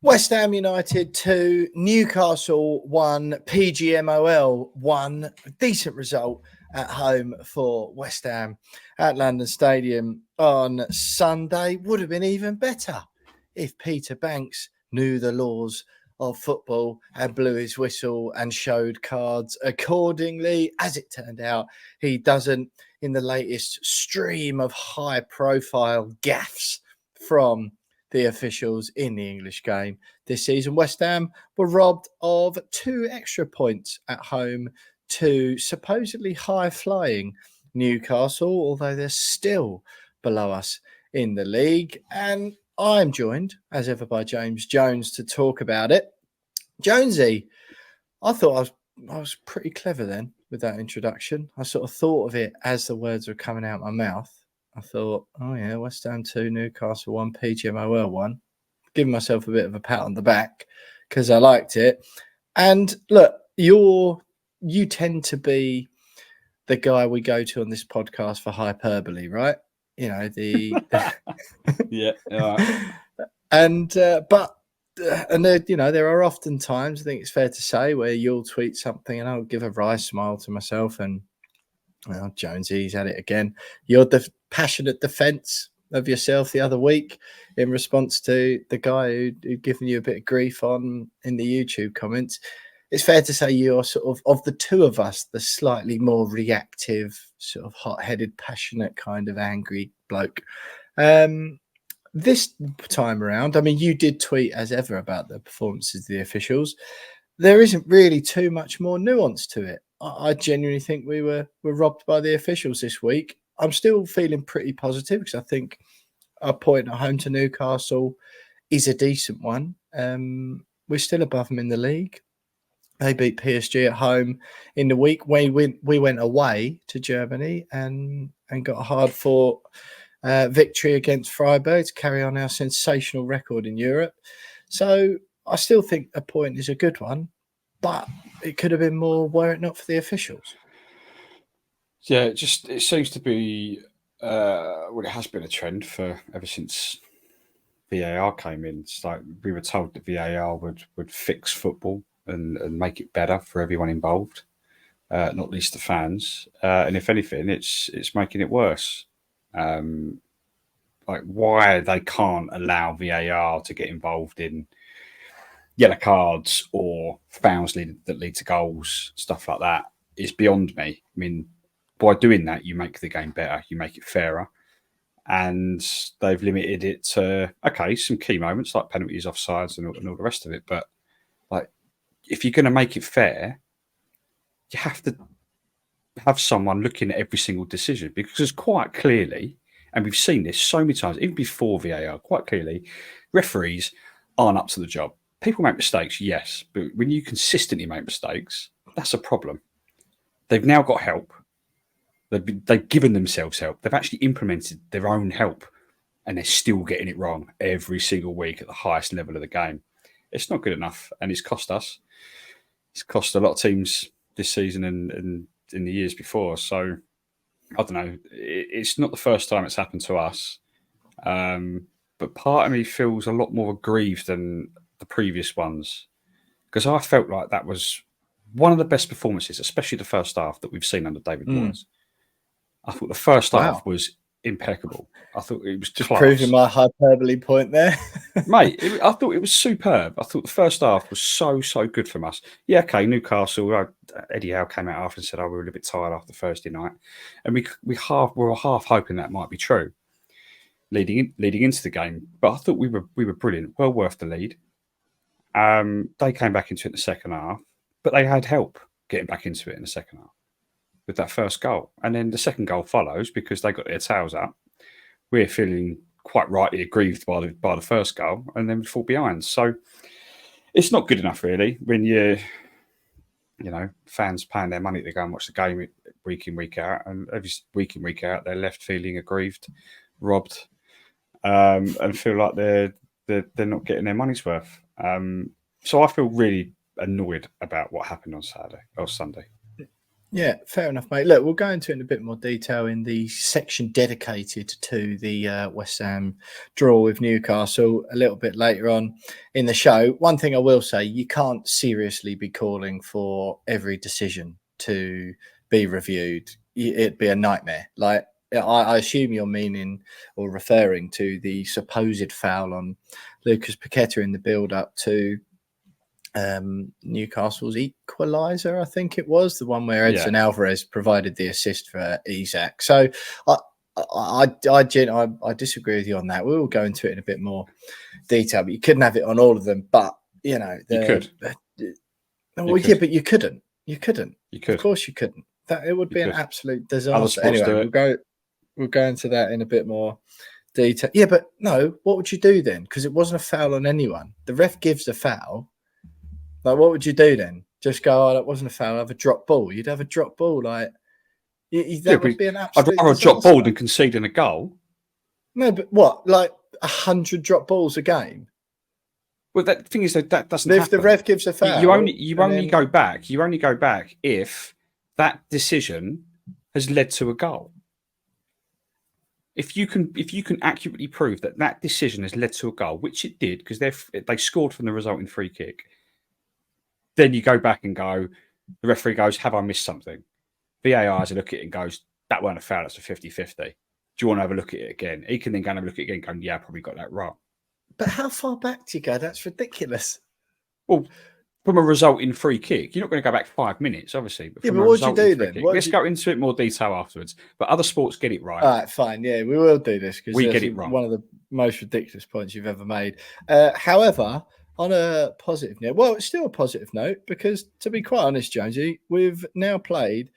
West Ham United 2, Newcastle 1, PGMOL 1. Decent result at home for West Ham at London Stadium on Sunday. Would have been even better if Peter Banks knew the laws of football and blew his whistle and showed cards accordingly. As it turned out, he doesn't. In the latest stream of high-profile gaffes from the officials in the English game this season, West Ham were robbed of 2 extra points at home to supposedly high-flying Newcastle, although they're still below us in the league. And I'm joined, as ever, by James Jones to talk about it. Jonesy, I thought I was pretty clever then with that introduction. I sort of thought of it as the words were coming out my mouth. I thought, oh yeah, West Ham 2, Newcastle 1, PGMOL 1. Giving myself a bit of a pat on the back because I liked it. And look, you tend to be the guy we go to on this podcast for hyperbole, right? You know, yeah. And there are often times, I think it's fair to say, where you'll tweet something and I'll give a wry smile to myself and, well, Jonesy's at it again. Your passionate defence of yourself the other week in response to the guy who'd given you a bit of grief in the YouTube comments. It's fair to say you're sort of the two of us, the slightly more reactive, sort of hot-headed, passionate kind of angry bloke. This time around, I mean, you did tweet as ever about the performances of the officials. There isn't really too much more nuance to it. I genuinely think we were robbed by the officials this week. I'm still feeling pretty positive because I think our point at home to Newcastle is a decent one. We're still above them in the league. They beat PSG at home in the week. We went away to Germany and got a hard-fought victory against Freiburg to carry on our sensational record in Europe. So I still think a point is a good one, but it could have been more were it not for the officials. Yeah, it seems to be it has been a trend for ever since VAR came in. It's like we were told that VAR would fix football and make it better for everyone involved, not least the fans. And if anything, it's making it worse. Like why they can't allow VAR to get involved in yellow cards or fouls that lead to goals, stuff like that, is beyond me. I mean, by doing that, you make the game better, you make it fairer. And they've limited it to, some key moments like penalties, offsides and all the rest of it. But like, if you're going to make it fair, you have to have someone looking at every single decision because quite clearly, and we've seen this so many times, even before VAR, quite clearly, referees aren't up to the job. People make mistakes, yes, but when you consistently make mistakes, that's a problem. They've now got help. They've given themselves help. They've actually implemented their own help, and they're still getting it wrong every single week at the highest level of the game. It's not good enough, and it's cost us. It's cost a lot of teams this season and in the years before. So, I don't know. It's not the first time it's happened to us. But part of me feels a lot more aggrieved than the previous ones because I felt like that was one of the best performances, especially the first half that we've seen under David Moyes. I thought the first half was impeccable. I thought it was just proving my hyperbole point there. Mate, I thought it was superb. I thought the first half was so good from us. Yeah, okay, Newcastle, Eddie Howe came out after and said, we were a little bit tired after Thursday night. And we were half hoping that might be true leading into the game. But I thought we were brilliant, well worth the lead. They came back into it in the second half, but they had help getting back into it in the second half with that first goal. And then the second goal follows because they got their tails up. We're feeling quite rightly aggrieved by the first goal, and then we fall behind. So it's not good enough, really, when fans paying their money to go and watch the game week in, week out, and every week in, week out, they're left feeling aggrieved, robbed, and feel like they're not getting their money's worth. So I feel really annoyed about what happened on Saturday or Sunday. Yeah, fair enough, mate. Look, we'll go into it in a bit more detail in the section dedicated to the West Ham draw with Newcastle a little bit later on in the show. One thing I will say, you can't seriously be calling for every decision to be reviewed. It'd be a nightmare. Like, I assume you're meaning or referring to the supposed foul on Lucas Paqueta in the build-up to Newcastle's equaliser, I think it was the one where Edson Alvarez provided the assist for Isak. So I disagree with you on that. We will go into it in a bit more detail, but you couldn't have it on all of them. But you could. Yeah, but you couldn't. You couldn't. You could. Of course, you couldn't. It would be an absolute disaster. Anyway, we'll go into that in a bit more detail. Yeah, but no, what would you do then? Because it wasn't a foul on anyone. The ref gives a foul. Like, what would you do then? Just go, oh, that wasn't a foul. Have a drop ball. You'd have a drop ball. Like, that would be an absolute I'd rather a drop ball than conceding a goal. No, but what? Like 100 drop balls a game? Well, the thing is that doesn't happen. If the ref gives a foul, you only go back. You only go back if that decision has led to a goal. If you can accurately prove that decision has led to a goal, which it did because they scored from the resulting free kick, then you go back and go, the referee goes, have I missed something? VAR has a look at it and goes, that weren't a foul, that's a 50-50. Do you want to have a look at it again? He can then go and have a look at it again going, yeah, I probably got that wrong. But how far back do you go? That's ridiculous. Well, from a resulting free kick, you're not going to go back 5 minutes, obviously. But yeah, but what would you do then? Let's go into it more detail afterwards. But other sports get it right. All right, fine. Yeah, we will do this because we get it wrong. One of the most ridiculous points you've ever made. However, on a positive note, well, it's still a positive note because, to be quite honest, Jonesy, we've now played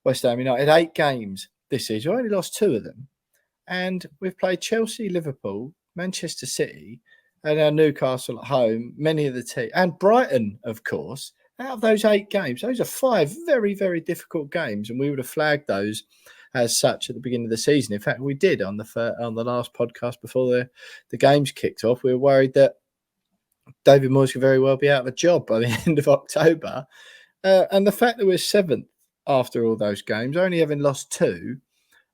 West Ham United 8 games this season. We only lost 2 of them. And we've played Chelsea, Liverpool, Manchester City, and now Newcastle at home, many of the teams, and Brighton, of course. Out of those 8 games, those are 5 very, very difficult games, and we would have flagged those as such at the beginning of the season. In fact, we did on the last podcast before the games kicked off. We were worried that David Moyes could very well be out of a job by the end of October. And the fact that we're 7th after all those games, only having lost 2,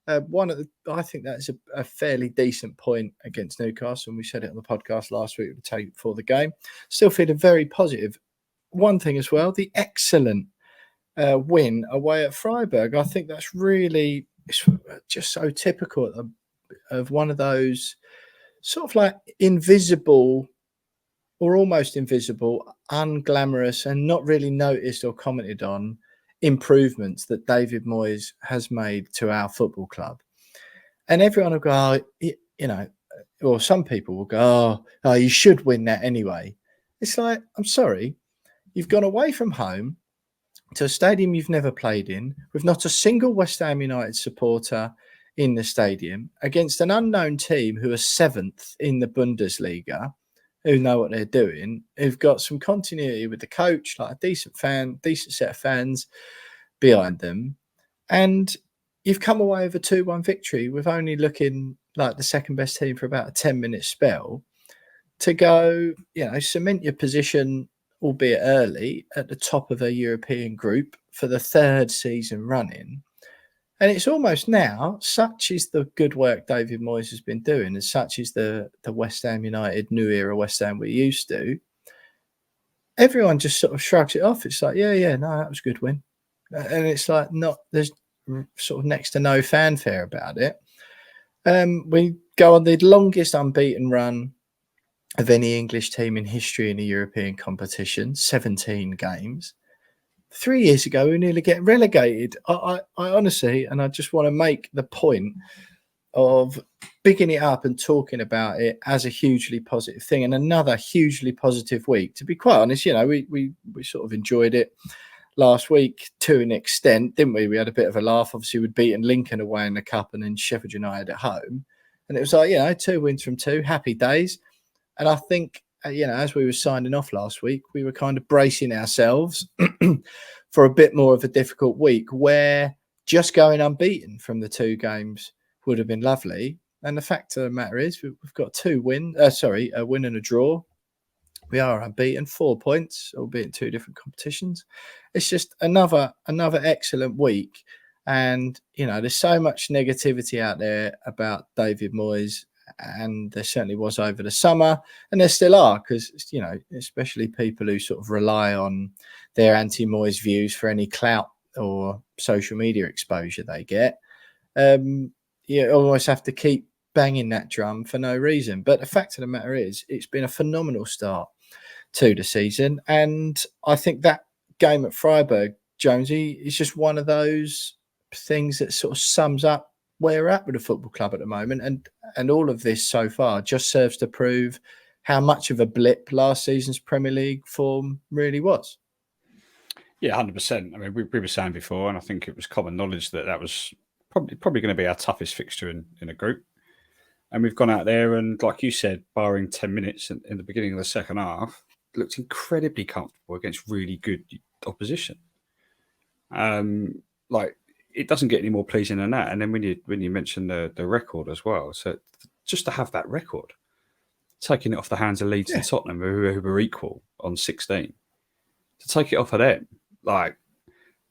I think that's a fairly decent point against Newcastle. And we said it on the podcast last week to take before the game. Still feeling very positive. One thing as well, the excellent win away at Freiburg. I think that's really just so typical of one of those sort of like invisible or almost invisible, unglamorous and not really noticed or commented on improvements that David Moyes has made to our football club. And everyone will go, or some people will go, oh, you should win that anyway. It's like, I'm sorry, you've gone away from home to a stadium you've never played in with not a single West Ham United supporter in the stadium against an unknown team who are 7th in the Bundesliga, who know what they're doing, who've got some continuity with the coach, like a decent set of fans behind them. And you've come away with a 2-1 victory with only looking like the second best team for about a 10-minute spell to go, cement your position, albeit early, at the top of a European group for the 3rd season running. And it's almost now, such is the good work David Moyes has been doing, and such is the West Ham United new era West Ham we're used to. Everyone just sort of shrugs it off. It's like, no, that was a good win. And it's like, there's sort of next to no fanfare about it. We go on the longest unbeaten run of any English team in history in a European competition, 17 games. 3 years ago, we nearly get relegated. I honestly, and I just want to make the point of bigging it up and talking about it as a hugely positive thing, and another hugely positive week. To be quite honest, we sort of enjoyed it last week to an extent, didn't we? We had a bit of a laugh. Obviously, we'd beaten Lincoln away in the cup and then Sheffield United at home, and it was like 2 wins from 2, happy days. And I think, as we were signing off last week, we were kind of bracing ourselves for a bit more of a difficult week where just going unbeaten from the 2 games would have been lovely. And the fact of the matter is we've got a win and a draw. We are unbeaten, 4 points, albeit in 2 different competitions. It's just another excellent week. And, there's so much negativity out there about David Moyes, and there certainly was over the summer, and there still are, because, especially people who sort of rely on their anti-Moyes views for any clout or social media exposure they get. You always have to keep banging that drum for no reason. But the fact of the matter is, it's been a phenomenal start to the season. And I think that game at Freiburg, Jonesy, is just one of those things that sort of sums up where we're at with the football club at the moment. And all of this so far just serves to prove how much of a blip last season's Premier League form really was. Yeah, 100%. I mean, we were saying before, and I think it was common knowledge that was probably going to be our toughest fixture in a group. And we've gone out there and, like you said, barring 10 minutes in the beginning of the second half, looked incredibly comfortable against really good opposition. It doesn't get any more pleasing than that. And then when you mention the record as well, so just to have that record, taking it off the hands of Leeds and Tottenham, who were equal on 16, to take it off of them, like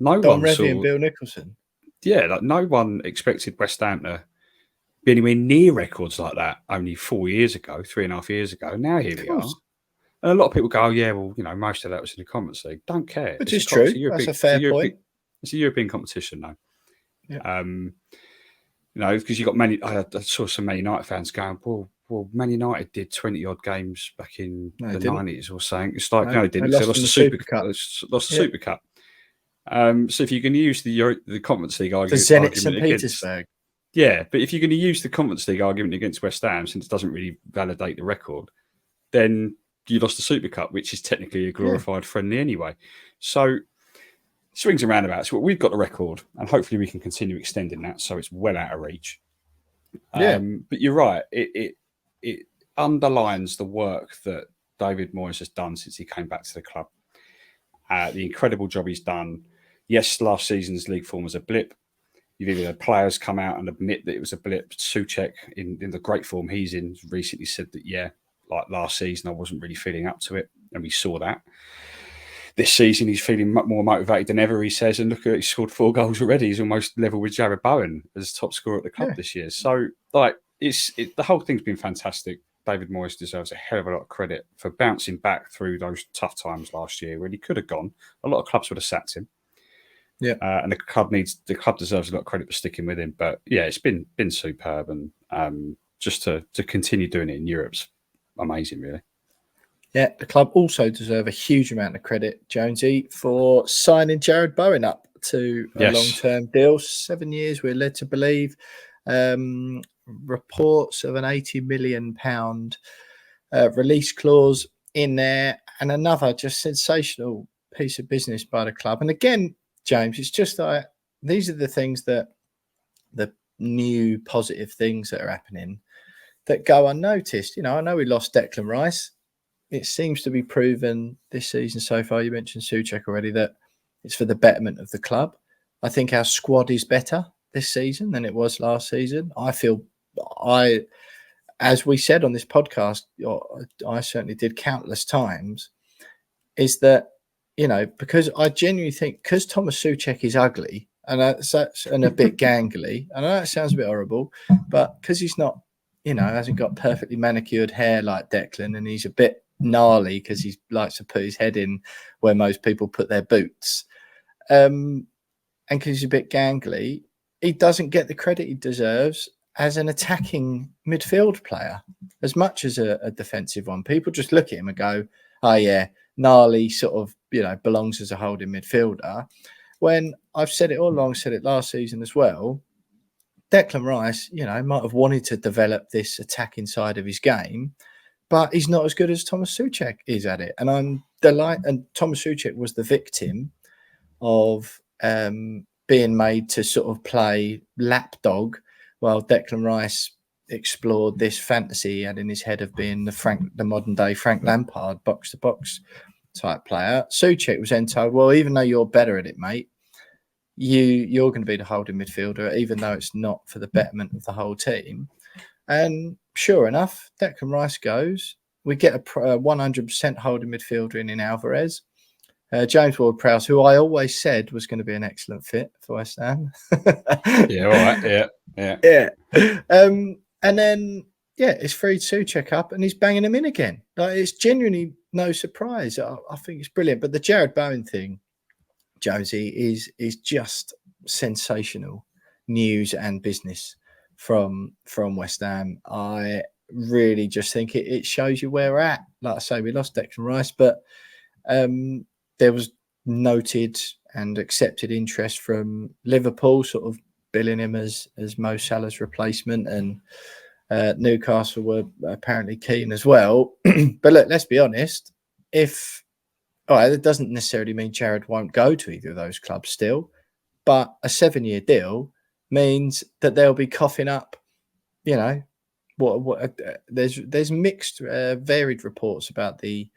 no Don one Revie saw, and Bill Nicholson. Yeah, like no one expected West Ham to be anywhere near records like that only 4 years ago, 3.5 years ago. Now here we are. And a lot of people go, oh, yeah, well, most of that was in the Conference League. Don't care. Which is true. That's a fair point. It's a European competition, though. Yeah. Because you got many. I saw some Man United fans going, well, Man United did 20-odd games back in the 90s or something. It's like, no, they didn't. They lost the Super Cup. Lost the Super Cup. So if you're going to use the Conference League argument, for Zenit St. Petersburg. Yeah, but if you're going to use the Conference League argument against West Ham, since it doesn't really validate the record, then you lost the Super Cup, which is technically a glorified friendly anyway. So swings and roundabouts. Well, we've got the record, and hopefully we can continue extending that so it's well out of reach. But you're right. It underlines the work that David Moyes has done since he came back to the club. The incredible job he's done. Yes, last season's league form was a blip. You've even had players come out and admit that it was a blip. Souček, in the great form he's in, recently said that, like last season, I wasn't really feeling up to it. And we saw that. This season, he's feeling much more motivated than ever, he says. And look at, he's scored 4 goals already. He's almost level with Jared Bowen as top scorer at the club this year. So, the whole thing's been fantastic. David Moyes deserves a hell of a lot of credit for bouncing back through those tough times last year when he could have gone. A lot of clubs would have sacked him. Yeah, and the club deserves a lot of credit for sticking with him. But it's been superb, and just to continue doing it in Europe's amazing, really. Yeah, the club also deserve a huge amount of credit, Jonesy, for signing Jared Bowen up to a long-term deal. 7 years, we're led to believe. Reports of an £80 million release clause in there, and another just sensational piece of business by the club. And again, James, it's just like these are the things that the new positive things that are happening that go unnoticed. I know we lost Declan Rice. It seems to be proven this season so far. You mentioned Souček already, that it's for the betterment of the club. I think our squad is better this season than it was last season. As we said on this podcast, I certainly did countless times, is that, because I genuinely think, because Thomas Souček is ugly and a bit gangly, I know that sounds a bit horrible, but because he's not, hasn't got perfectly manicured hair like Declan, and he's a bit gnarly because he likes to put his head in where most people put their boots, and because he's a bit gangly, he doesn't get the credit he deserves as an attacking midfield player as much as a defensive one. People just look at him and go, oh yeah, gnarly, sort of, belongs as a holding midfielder. When I've said it all along, said it last season as well, Declan Rice, might have wanted to develop this attacking side of his game, but he's not as good as Thomas Souček is at it. And I'm delighted. And Thomas Souček was the victim of being made to sort of play lapdog while Declan Rice explored this fantasy he had in his head of being the modern day Frank Lampard box to box type player. Souček was then told, well, even though you're better at it, mate, you're going to be the holding midfielder, even though it's not for the betterment of the whole team. And sure enough, Declan Rice goes, we get a 100% holding midfielder in Alvarez. James Ward-Prowse, who I always said was going to be an excellent fit for West Ham. Yeah, all right. Yeah. And then, it's free to check up and he's banging them in again. Like, it's genuinely no surprise. I think it's brilliant. But the Jared Bowen thing, Jonesy, is just sensational news and business from West Ham. I really just think it shows you where we're at. Like I say, we lost Declan Rice, but there was noted and accepted interest from Liverpool, sort of billing him as Mo Salah's replacement, and Newcastle were apparently keen as well. But look, let's be honest. That doesn't necessarily mean Jared won't go to either of those clubs still, but a 7-year deal means that they'll be coughing up, there's mixed, varied reports about the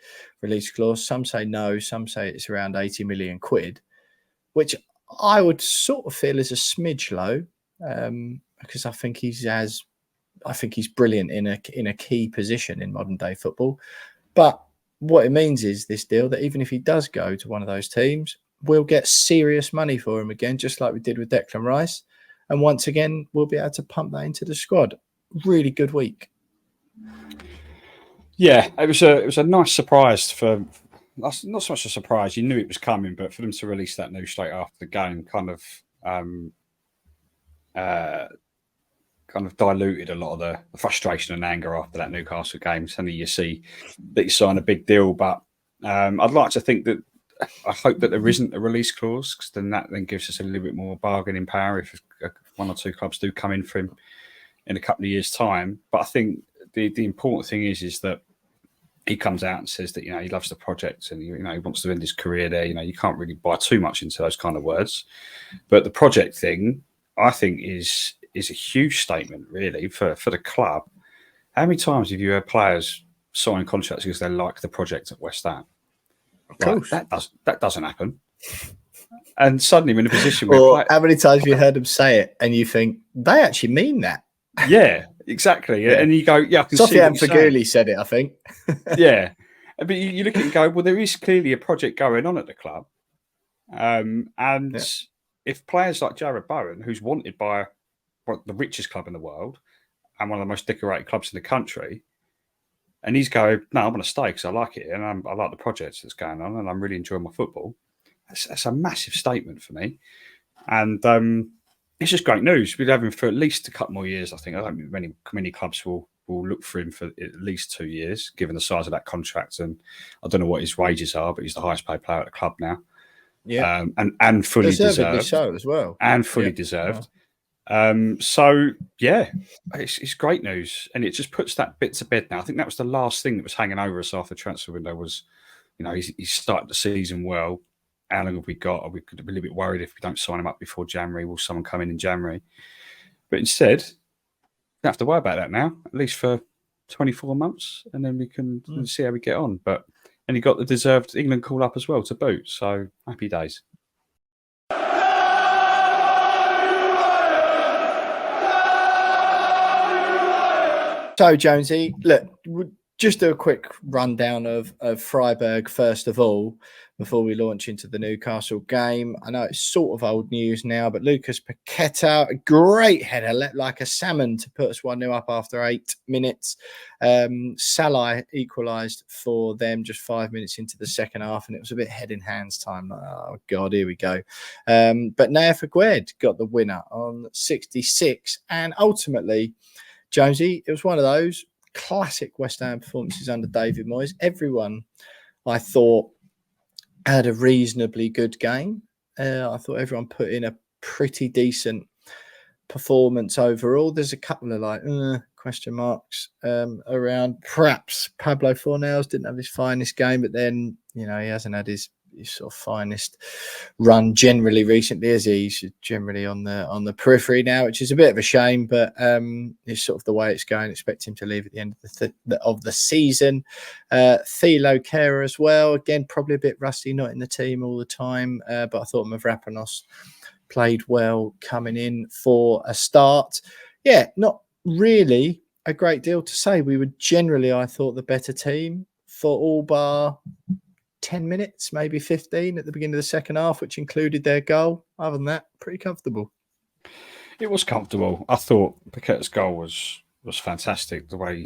release clause. Some say no, some say it's around 80 million quid, which I would sort of feel is a smidge low, because I think he's brilliant in a key position in modern day football. But what it means is this deal that even if he does go to one of those teams, we'll get serious money for him again, just like we did with Declan Rice. And once again, we'll be able to pump that into the squad. Really good week. Yeah, it was a nice surprise for not so much a surprise. You knew it was coming, but for them to release that news straight after the game kind of diluted a lot of the frustration and anger after that Newcastle game. Suddenly you see that you sign a big deal, but I'd like to think that I hope that there isn't a release clause, because then that gives us a little bit more bargaining power if one or two clubs do come in for him in a couple of years' time. But I think the important thing is that he comes out and says that he loves the project and he wants to end his career there. You can't really buy too much into those kind of words, but the project thing, I think, is a huge statement really for the club. How many times have you heard players sign contracts because they like the project at West Ham? Of course, that doesn't happen. And suddenly we're in a position where how many times have you heard them say it and you think they actually mean that? Yeah, exactly. Yeah. And you go, I can see Sofiane Faguli said it, I think. Yeah. But you look at it and go, well, there is clearly a project going on at the club. If players like Jared Bowen, who's wanted by the richest club in the world and one of the most decorated clubs in the country, and he's going, no, I want to stay because I like it and I like the projects that's going on and I'm really enjoying my football. That's a massive statement for me. And it's just great news. We'd have him for at least a couple more years, I think. I don't think many clubs will look for him for at least 2 years, given the size of that contract. And I don't know what his wages are, but he's the highest paid player at the club now. Yeah. And fully deserved. So as well. And fully deserved. It's great news. And it just puts that bit to bed now. I think that was the last thing that was hanging over us after the transfer window was, he's started the season well. How long have we got? We could be a little bit worried if we don't sign him up before January. Will someone come in January? But instead, we don't have to worry about that now, at least for 24 months, and then we can see how we get on. And he got the deserved England call up as well to boot. So happy days. So, Jonesy, look, just do a quick rundown of Fryberg first of all, before we launch into the Newcastle game. I know it's sort of old news now, but Lucas Paqueta, a great header, let like a salmon to put us 1-0 up after 8 minutes. Salah equalised for them just 5 minutes into the second half, and it was a bit head in hands time. Like, oh, God, here we go. But Naya Fagued got the winner on 66, and ultimately, Jonesy, it was one of those classic West Ham performances under David Moyes. Everyone, I thought, had a reasonably good game. I thought everyone put in a pretty decent performance overall. There's a couple of question marks around. Perhaps Pablo Fornals didn't have his finest game, but then he hasn't had his sort of finest run generally recently, as he's generally on the periphery now, which is a bit of a shame, but it's sort of the way it's going. Expect him to leave at the end of the season. Thilo Kehrer as well, again probably a bit rusty, not in the team all the time, but I thought Mavropanos played well coming in for a start. Yeah, not really a great deal to say. We were generally, I thought, the better team for all bar 10 minutes, maybe 15 at the beginning of the second half, which included their goal. Other than that, pretty comfortable. It was comfortable. I thought Paqueta's goal was fantastic. The way,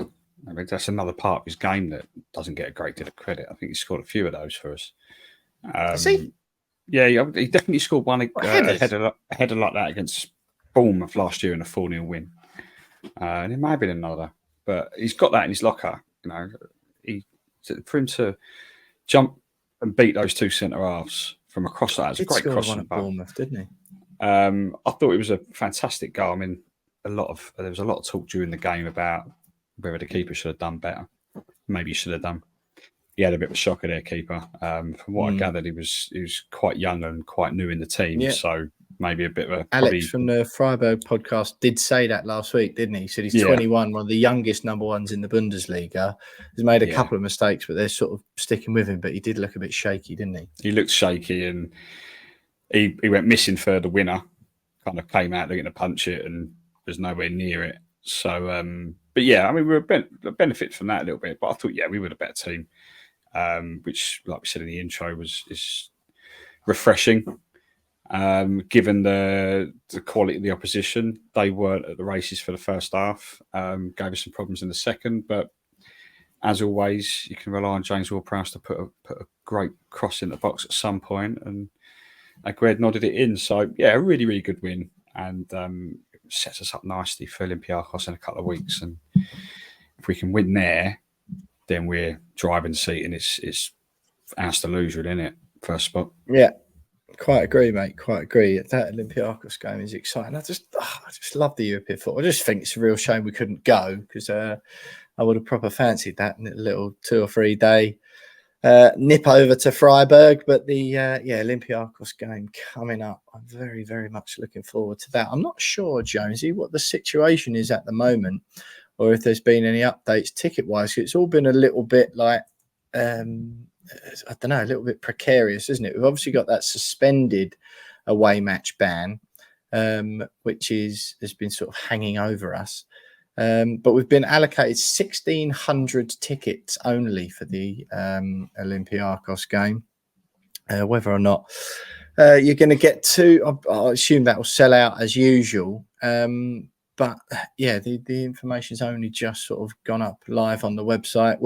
I mean, that's another part of his game that doesn't get a great deal of credit. I think he scored a few of those for us. Has he? Yeah, he definitely scored one A header like that against Bournemouth last year in a 4-0 win. And it might have been another, but he's got that in his locker. You know, for him to jump and beat those two centre halves from across that, it's a great cross one at Bournemouth, didn't he? I thought it was a fantastic goal. I mean, there was a lot of talk during the game about whether the keeper should have done better. Maybe he should have done. He had a bit of a shocker there, keeper. From what I gathered, he was quite young and quite new in the team, so maybe a bit of a. Alex from the Freiburg podcast did say that last week, didn't he? He said he's 21, one of the youngest number ones in the Bundesliga. He's made a couple of mistakes, but they're sort of sticking with him. But he did look a bit shaky, didn't he? He looked shaky, and he went missing for the winner. Kind of came out looking to punch it, and was nowhere near it. So, but yeah, I mean, we were benefit from that a little bit. But I thought, we were the better team. Which, like we said in the intro, is refreshing. Given the quality of the opposition, they weren't at the races for the first half. Gave us some problems in the second, but as always, you can rely on James Ward-Prowse to put a great cross in the box at some point, and Aguerd nodded it in. So a really, really good win, and sets us up nicely for Olympiacos in a couple of weeks. And if we can win there, then we're driving seat, and it's ours to lose, really, isn't it? First spot. Yeah, quite agree, mate. Quite agree. That Olympiacos game is exciting. I just love the European football. I just think it's a real shame we couldn't go, because I would have proper fancied that in a little 2 or 3 day nip over to Freiburg. But the Olympiacos game coming up, I'm very, very much looking forward to that. I'm not sure, Jonesy, what the situation is at the moment, or if there's been any updates ticket-wise. It's all been a little bit like, I don't know, a little bit precarious, isn't it? We've obviously got that suspended away match ban, which has been sort of hanging over us. But we've been allocated 1,600 tickets only for the Olympiacos game. Whether or not you're going to get to, I assume that will sell out as usual. But the information's only just sort of gone up live on the website,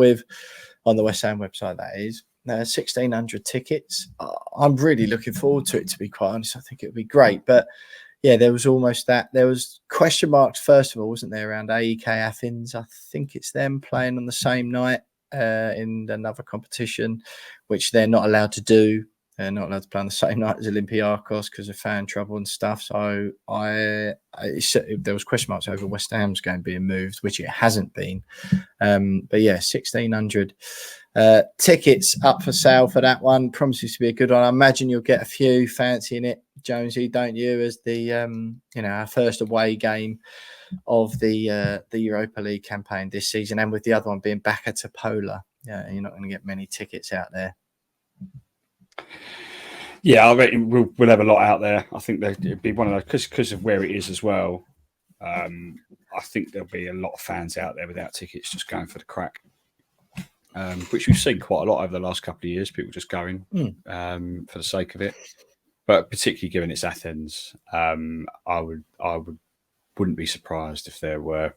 on the West Ham website, that is. 1,600 tickets. I'm really looking forward to it, to be quite honest. I think it would be great. But there was almost that. There was question marks, first of all, wasn't there, around AEK Athens? I think it's them playing on the same night in another competition, which they're not allowed to do. They're not allowed to play on the same night as Olympiacos because of fan trouble and stuff. So there was question marks over West Ham's game being moved, which it hasn't been. But 1,600 tickets up for sale for that one. Promises to be a good one. I imagine you'll get a few fancying it, Jonesy, don't you? As the our first away game of the Europa League campaign this season, and with the other one being back at Topola. Yeah, you're not going to get many tickets out there. Yeah, I reckon we'll have a lot out there. I think it'd be one of those, because of where it is as well. I think there'll be a lot of fans out there without tickets, just going for the crack, which we've seen quite a lot over the last couple of years. People just going for the sake of it. But particularly given it's Athens, I wouldn't be surprised if there were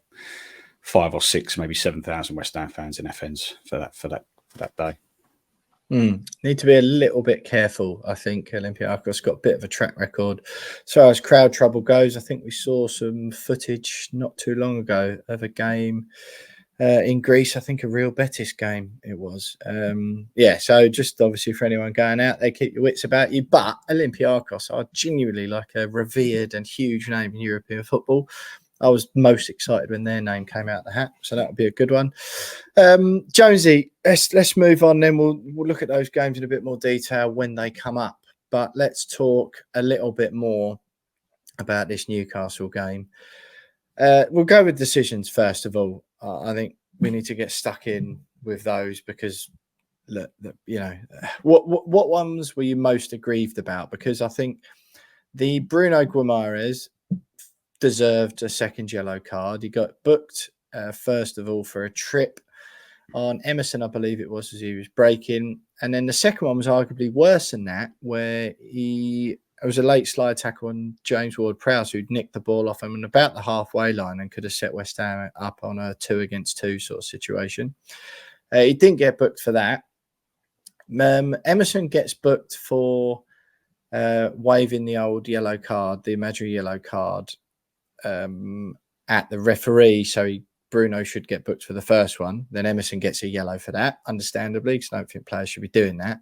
5 or 6, maybe 7,000 West Ham fans in Athens for that day. Need to be a little bit careful. I think Olympiacos got a bit of a track record as far as crowd trouble goes. I think we saw some footage not too long ago of a game in Greece. I think a Real Betis game it was. So just obviously for anyone going out there, keep your wits about you. But Olympiacos are genuinely like a revered and huge name in European football. I was most excited when their name came out of the hat, so that would be a good one. Jonesy, let's move on. Then we'll look at those games in a bit more detail when they come up. But let's talk a little bit more about this Newcastle game. We'll go with decisions first of all. I think we need to get stuck in with those because, look, what ones were you most aggrieved about? Because I think the Bruno Guimaraes deserved a second yellow card. He got booked first of all for a trip on Emerson, I believe it was, as he was braking. And then the second one was arguably worse than that, where it was a late slide tackle on James Ward-Prowse, who'd nicked the ball off him and about the halfway line and could have set West Ham up on a 2-against-2 sort of situation. He didn't get booked for that. Emerson gets booked for waving the old yellow card, the imaginary yellow card, at the referee. So Bruno should get booked for the first one. Then Emerson gets a yellow for that, understandably, because I don't think players should be doing that.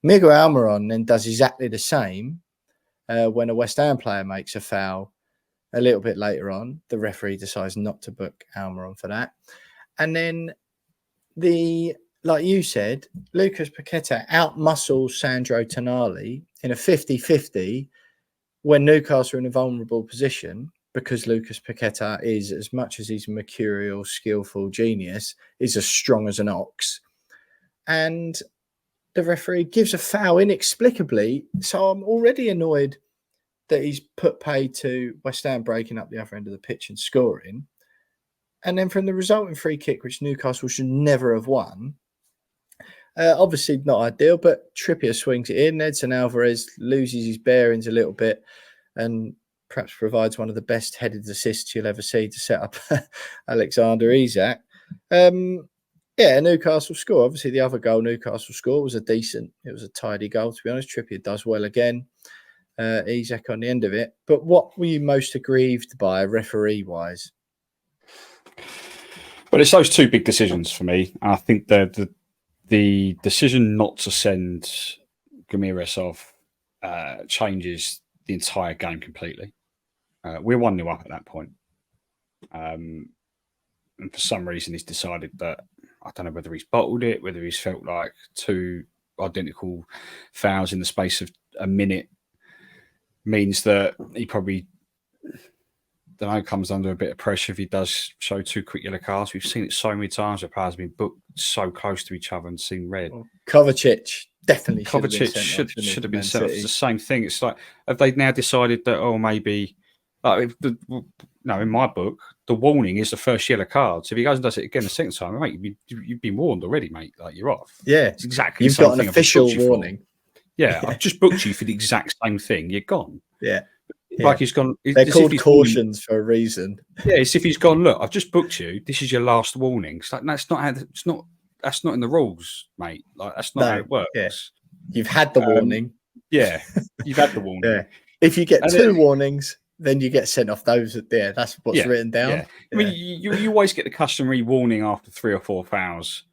Miguel Almiron then does exactly the same when a West Ham player makes a foul a little bit later on. The referee decides not to book Almiron for that. And then like you said, Lucas Paqueta out-muscles Sandro Tonali in a 50-50 when Newcastle are in a vulnerable position, because Lucas Paqueta is, as much as he's a mercurial, skillful genius, is as strong as an ox. And the referee gives a foul inexplicably. So I'm already annoyed that he's put pay to West Ham breaking up the other end of the pitch and scoring. And then from the resulting free kick, which Newcastle should never have won, obviously not ideal, but Trippier swings it in. Edson Alvarez loses his bearings a little bit and perhaps provides one of the best headed assists you'll ever see to set up Alexander Isak. Newcastle score. Obviously, the other goal Newcastle score was it was a tidy goal, to be honest. Trippier does well again. Isak on the end of it. But what were you most aggrieved by, referee-wise? Well, it's those two big decisions for me. I think the decision not to send Gamiris off changes the entire game completely. We're 1-0 up at that point. And for some reason, he's decided that, I don't know whether he's bottled it, whether he's felt like two identical fouls in the space of a minute means that he probably, comes under a bit of pressure if he does show two quick yellow cards. We've seen it so many times where players have been booked so close to each other and seen red. Well, Kovacic definitely should have been sent off. It's the same thing. It's like, have they now decided that, maybe, in my book, the warning is the first yellow card. So if he goes and does it again the second time, mate, you've been warned already, mate. Like, you're off. Yeah, it's exactly. You've got an official warning. Yeah, I've just booked you for the exact same thing. You're gone. Yeah. Like he's gone. They're called cautions for a reason. Yeah, it's if he's gone, look, I've just booked you. This is your last warning. It's like, no, that's not in the rules, mate. Like, that's not how it works. Yeah. You've had the warning. Yeah, you've had the warning. Yeah. If you get two warnings, then you get sent off those there. That's what's written down. Yeah. I mean, you always get the customary warning after 3 or 4 fouls.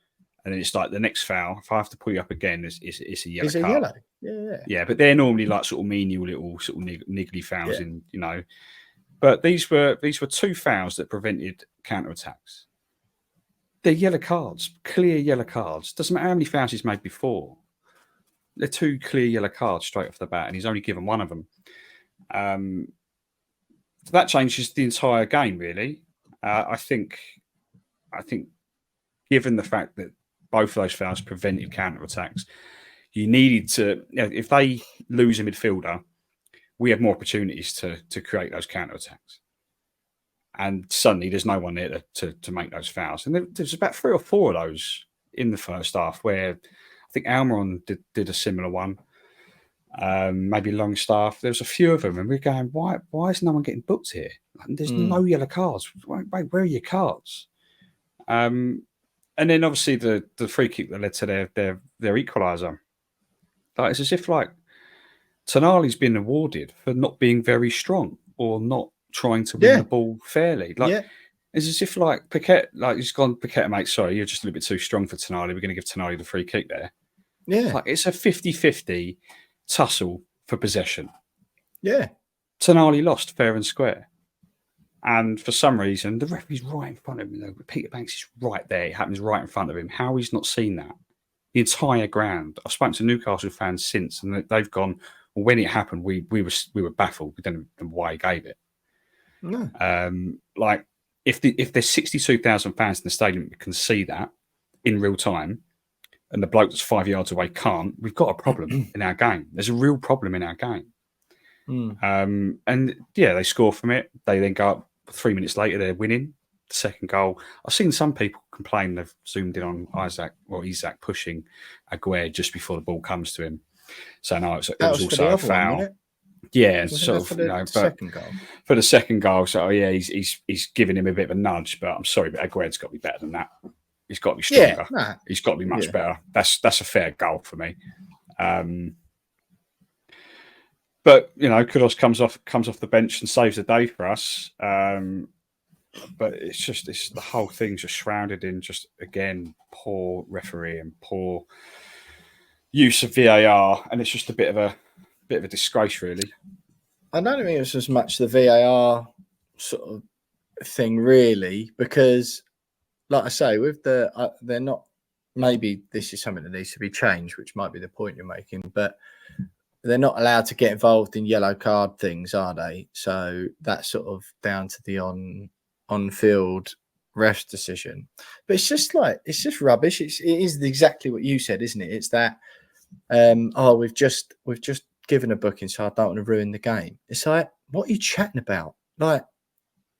And then it's like the next foul, if I have to pull you up again, it's a yellow card. Yellow. Yeah. Yeah, but they're normally like sort of menial little sort of niggly fouls But these were 2 fouls that prevented counter-attacks. They're yellow cards, clear yellow cards. Doesn't matter how many fouls he's made before. They're 2 clear yellow cards straight off the bat, and he's only given one of them. So that changes the entire game, really. I think given the fact that both of those fouls prevented counter-attacks, you needed to, if they lose a midfielder, we have more opportunities to create those counter-attacks. And suddenly there's no one there to make those fouls. And there's about 3 or 4 of those in the first half where I think Almiron did a similar one. Maybe Longstaff. There's a few of them. And we're going, why is no one getting booked here? Like, there's no yellow cards. Wait, where are your cards? And then obviously the free kick that led to their equaliser. Like, it's as if like Tonali's been awarded for not being very strong or not trying to win the ball fairly. Like, it's as if like Paqueta, like he's gone, Paqueta, mate, sorry, you're just a little bit too strong for Tonali. We're going to give Tonali the free kick there. Yeah. Like, it's a 50-50 tussle for possession. Yeah. Tonali lost fair and square. And for some reason, the referee's right in front of him. Peter Banks is right there. It happens right in front of him. How he's not seen that? The entire ground. I've spoken to Newcastle fans since, and they've gone, well, when it happened, we were baffled. We don't know why he gave it. No. Like, if there's 62,000 fans in the stadium that can see that in real time, and the bloke that's 5 yards away can't, we've got a problem in our game. There's a real problem in our game. And they score from it. They then go up 3 minutes later, they're winning. second goal. I've seen some people complain they've zoomed in on Isaac pushing Aguerd just before the ball comes to him. So no, it was also a foul. Wasn't it? Yeah, Wasn't sort that of, for the second goal? For the second goal, so yeah, he's giving him a bit of a nudge, but I'm sorry, but Aguerd's got to be better than that. He's got to be stronger. Yeah, He's got to be much better. That's a fair goal for me. But Kudus comes off the bench and saves the day for us. But it's the whole thing's just shrouded in just, again, poor referee and poor use of VAR, and it's just a bit of a disgrace, really. I don't think it's as much the VAR sort of thing, really, because, like I say, with they're not. Maybe this is something that needs to be changed, which might be the point you're making, but they're not allowed to get involved in yellow card things, are they? So that's sort of down to the on-field ref's decision. But it's just rubbish. It is exactly what you said, isn't it? It's that we've just given a booking, so I don't want to ruin the game. It's like, what are you chatting about? Like,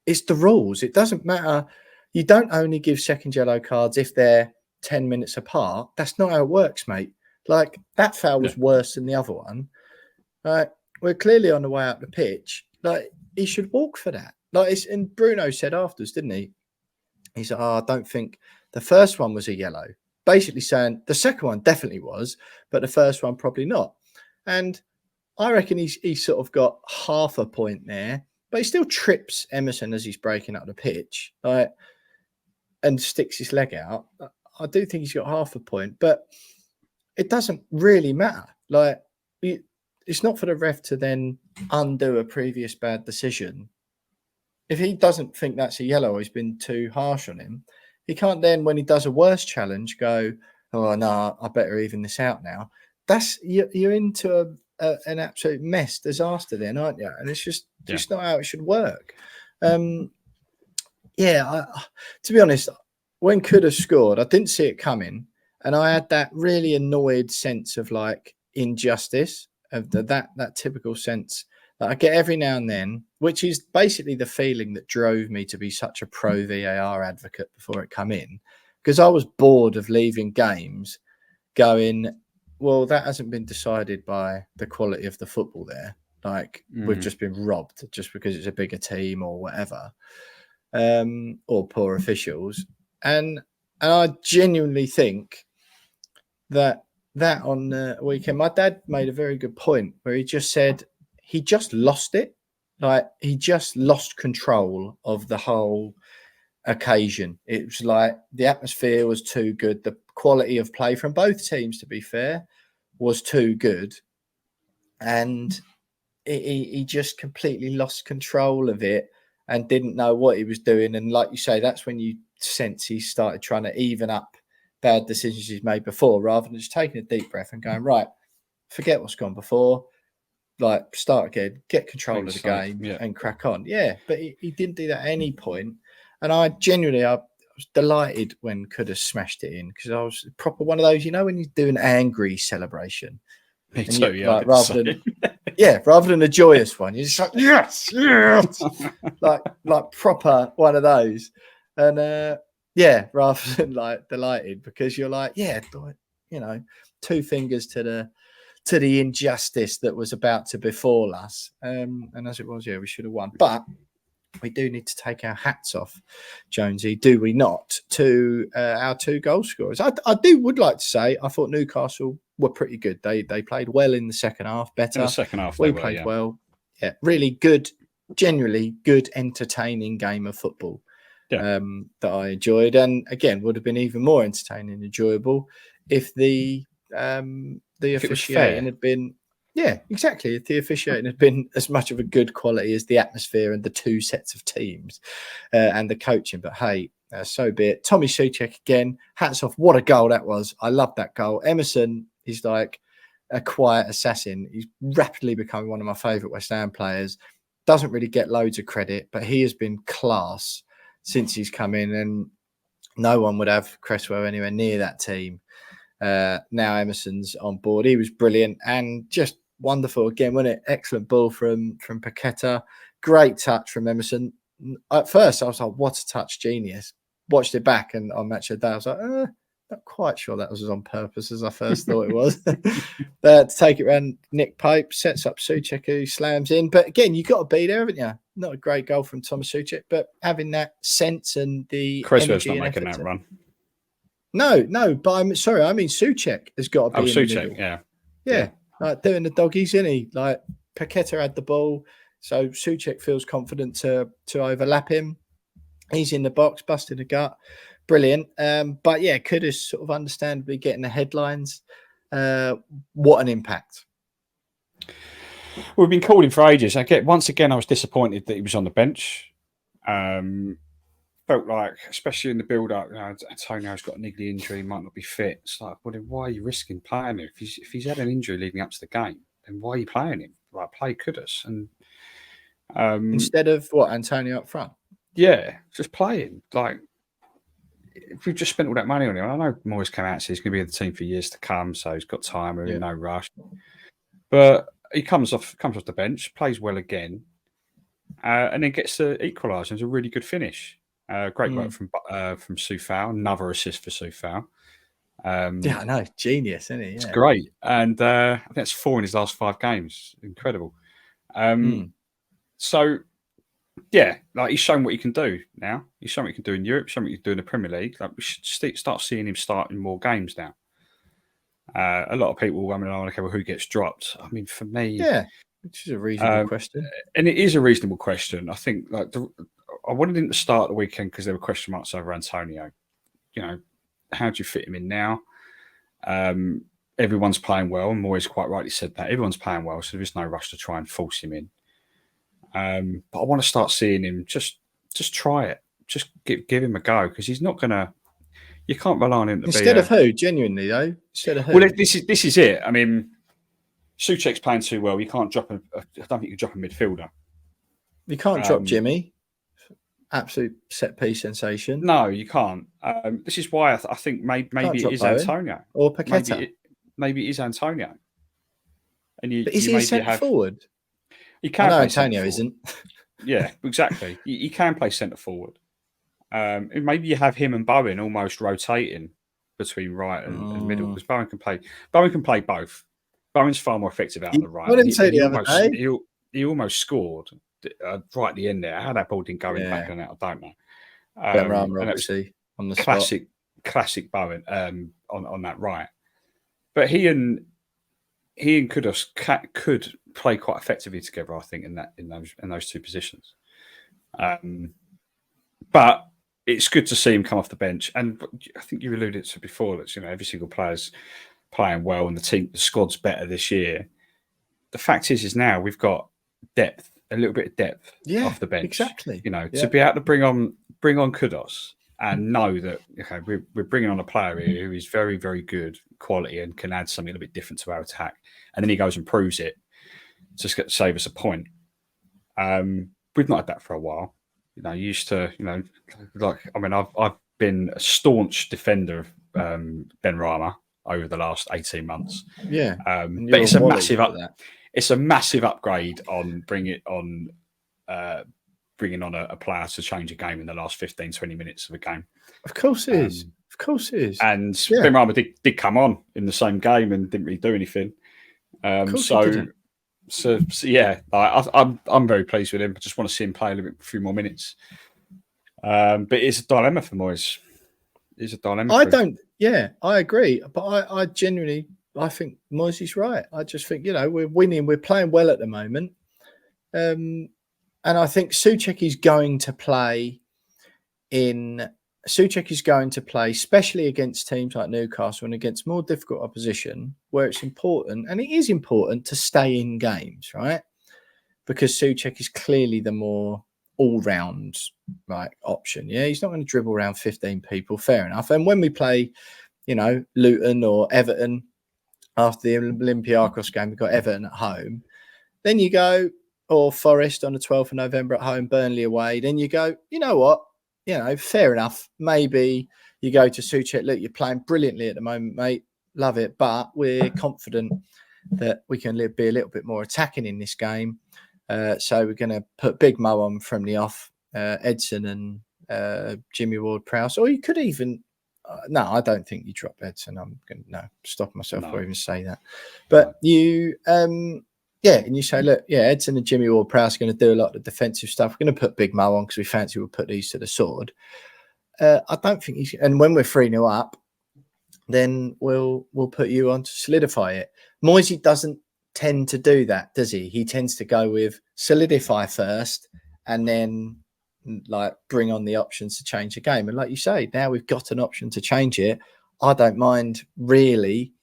it's the rules. It doesn't matter. You don't only give second yellow cards if they're 10 minutes apart. That's not how it works, mate. Like, that foul was worse than the other one. Like, we're clearly on the way up the pitch. Like, he should walk for that. Like, and Bruno said afterwards, didn't he? He said, I don't think the first one was a yellow. Basically saying the second one definitely was, but the first one probably not. And I reckon he's sort of got half a point there, but he still trips Emerson as he's breaking up the pitch, like, and sticks his leg out. I do think he's got half a point, but it doesn't really matter. Like, it's not for the ref to then undo a previous bad decision. If he doesn't think that's a yellow, or he's been too harsh on him, he can't then, when he does a worse challenge, go, oh, no, I better even this out now. You're into an absolute mess, disaster then, aren't you? And it's just not how it should work. To be honest, when Kudus scored, I didn't see it coming. And I had that really annoyed sense of, like, injustice, of that typical sense that I get every now and then, which is basically the feeling that drove me to be such a pro VAR advocate before it come in, because I was bored of leaving games going, well, that hasn't been decided by the quality of the football there. Like, we've just been robbed just because it's a bigger team or whatever, or poor officials. And I genuinely think that on the weekend, my dad made a very good point where he just said he just lost it. Like, he just lost control of the whole occasion. It was like the atmosphere was too good. The quality of play from both teams, to be fair, was too good. And he just completely lost control of it and didn't know what he was doing. And like you say, that's when you sense he started trying to even up bad decisions he's made before, rather than just taking a deep breath and going, right, forget what's gone before, like, start again, get control of the game and crack on. Yeah, but he didn't do that at any point. And I was delighted when Kudus smashed it in, because I was proper one of those, when you do an angry celebration. Me too, like, rather than a joyous one, you're just like, yes, like proper one of those. And rather than like delighted, because you're like, two fingers to the injustice that was about to befall us. And as it was, we should have won. But we do need to take our hats off, Jonesy, do we not, to our two goal scorers. I would like to say I thought Newcastle were pretty good. They played well in the second half, better. In the second half, we played well. Yeah, really good, generally good, entertaining game of football that I enjoyed. And again, would have been even more entertaining and enjoyable if the officiating had been, exactly. If the officiating had been as much of a good quality as the atmosphere and the two sets of teams and the coaching. But hey, so be it. Tommy Souček again, hats off. What a goal that was. I love that goal. Emerson is like a quiet assassin. He's rapidly becoming one of my favourite West Ham players. Doesn't really get loads of credit, but he has been class since he's come in, and no one would have Cresswell anywhere near that team. Now Emerson's on board. He was brilliant and just wonderful again, wasn't it? Excellent ball from Paqueta. Great touch from Emerson. at first I was like, what a touch, genius. Watched it back and on Match of the Day, I was like, not quite sure that was on purpose as I first thought it was. But to take it around, Nick Pope sets up Souček, who slams in. But again, you've got to be there, haven't you? Not a great goal from Thomas Souček, but having that sense and the Creswell's energy not and making effort that run. No, but I'm sorry, I mean Souček has got to be in the Souček, middle. Yeah, like doing the doggies, isn't he? Like Paqueta had the ball, so Souček feels confident to overlap him. He's in the box, busting the gut. Brilliant. But yeah, Kudus sort of understandably getting the headlines. What an impact. We've been calling for ages. Once again, I was disappointed that he was on the bench. Felt like, especially in the build-up, Antonio's got a niggly injury, might not be fit. It's like, well, then why are you risking playing him? If he's had an injury leading up to the game, then why are you playing him? Like, play Kudus. And instead of what, Antonio up front? Yeah, just play him. Like, if we've just spent all that money on him, I know Moyes came out and said he's going to be in the team for years to come, so he's got time, we're in no rush. But he comes off the bench, plays well again, and then gets the equaliser. It's a really good finish. Great work from Soufal. Another assist for Soufal. Yeah, I know. Genius, isn't he? Yeah. It's great. And I think that's 4 in his last 5 games. Incredible. So, yeah, like he's shown what he can do now. He's shown what he can do in Europe, shown what he can do in the Premier League. Like, we should start seeing him starting more games now. A lot of people, okay, well, who gets dropped? I mean, for me... Yeah, which is a reasonable question. And it is a reasonable question. I think I wanted him to start the weekend because there were question marks over Antonio. You know, how do you fit him in now? Everyone's playing well, and Moyes quite rightly said that. Everyone's playing well, so there is no rush to try and force him in. But I want to start seeing him just try it. Just give him a go, because he's not going to... You can't rely on him to Instead of who? Genuinely, though? Instead of who? Well, this is it. I mean, Souček's playing too well. You can't drop I don't think you can drop a midfielder. You can't drop Jimmy. Absolute set-piece sensation. No, you can't. This is why I think maybe it is Bowen Antonio. or Paqueta. Maybe it is Antonio. And but is he a centre-forward? He can. I know Antonio isn't. Yeah, exactly. He can play centre-forward. And maybe you have him and Bowen almost rotating between right and middle, because Bowen can play both. Bowen's far more effective out on the right. I didn't say the other day. He almost scored right at the end there. How that ball didn't go in back and out, I don't know. Obviously, on the classic Bowen on that right. But he and Kudus could play quite effectively together, I think, in those two positions. But it's good to see him come off the bench, and I think you alluded to before that every single player's playing well, and the squad's better this year. The fact is now we've got depth, a little bit of depth off the bench. Exactly. To be able to bring on Kudus and know that we're bringing on a player here who is very, very good quality and can add something a little bit different to our attack, and then he goes and proves it to save us a point. We've not had that for a while. Used to, I've been a staunch defender of Benrahma over the last 18 months. Yeah, but it's a massive upgrade on bringing on a player to change a game in the last 15, 20 minutes of a game. Of course it is. Of course it is. And Benrahma did come on in the same game and didn't really do anything. So yeah, I'm very pleased with him. I just want to see him play a few more minutes. But it's a dilemma for Moyes. It's a dilemma. I agree. But I genuinely think Moyes is right. I just think we're winning. We're playing well at the moment, and I think Souček is going to play, especially against teams like Newcastle and against more difficult opposition, where it's important, and it is important to stay in games, right? Because Souček is clearly the more all-round option. Yeah, he's not going to dribble around 15 people. Fair enough. And when we play, Luton or Everton after the Olympiacos game, we've got Everton at home. Then you go, or Forest on the 12th of November at home, Burnley away. Then you go, you know what? Fair enough. Maybe you go to Souček, look, you're playing brilliantly at the moment, mate. Love it. But we're confident that we can be a little bit more attacking in this game. So we're going to put Big Mo on from the off Edson and Jimmy Ward-Prowse, or you could even no, I don't think you drop Edson. I'm going to stop myself before I even say that. But you, and you say, look, Edson and Jimmy Ward-Prowse are going to do a lot of defensive stuff. We're going to put Big Mo on because we fancy we'll put these to the sword. I don't think he's, and when we're 3-0 up, then we'll put you on to solidify it. Moyes doesn't tend to do that, does he? He tends to go with solidify first and then like bring on the options to change the game. And like you say, now we've got an option to change it. I don't mind really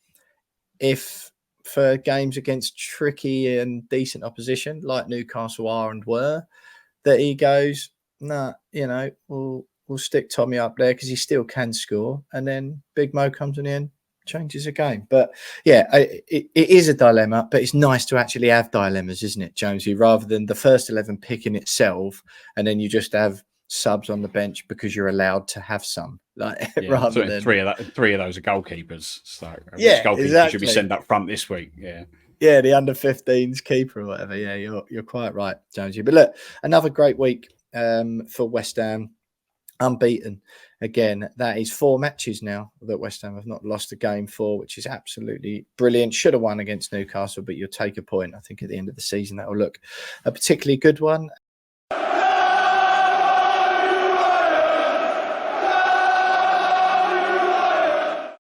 if for games against tricky and decent opposition like Newcastle are and were, that he goes, nah, we'll stick Tommy up there because he still can score. And then Big Mo comes in the end, changes the game. But it is a dilemma, but it's nice to actually have dilemmas, isn't it, Jonesy, rather than the first 11 picking itself and then you just have subs on the bench because you're allowed to have some. Rather than three of those are goalkeepers. So which goalkeeper exactly. should be sent up front this week? Yeah, the under-15s keeper or whatever. Yeah, you're quite right, Jonesy. But look, another great week for West Ham. Unbeaten again. That is 4 matches now that West Ham have not lost a game for, which is absolutely brilliant. Should have won against Newcastle, but you'll take a point. I think at the end of the season that will look a particularly good one.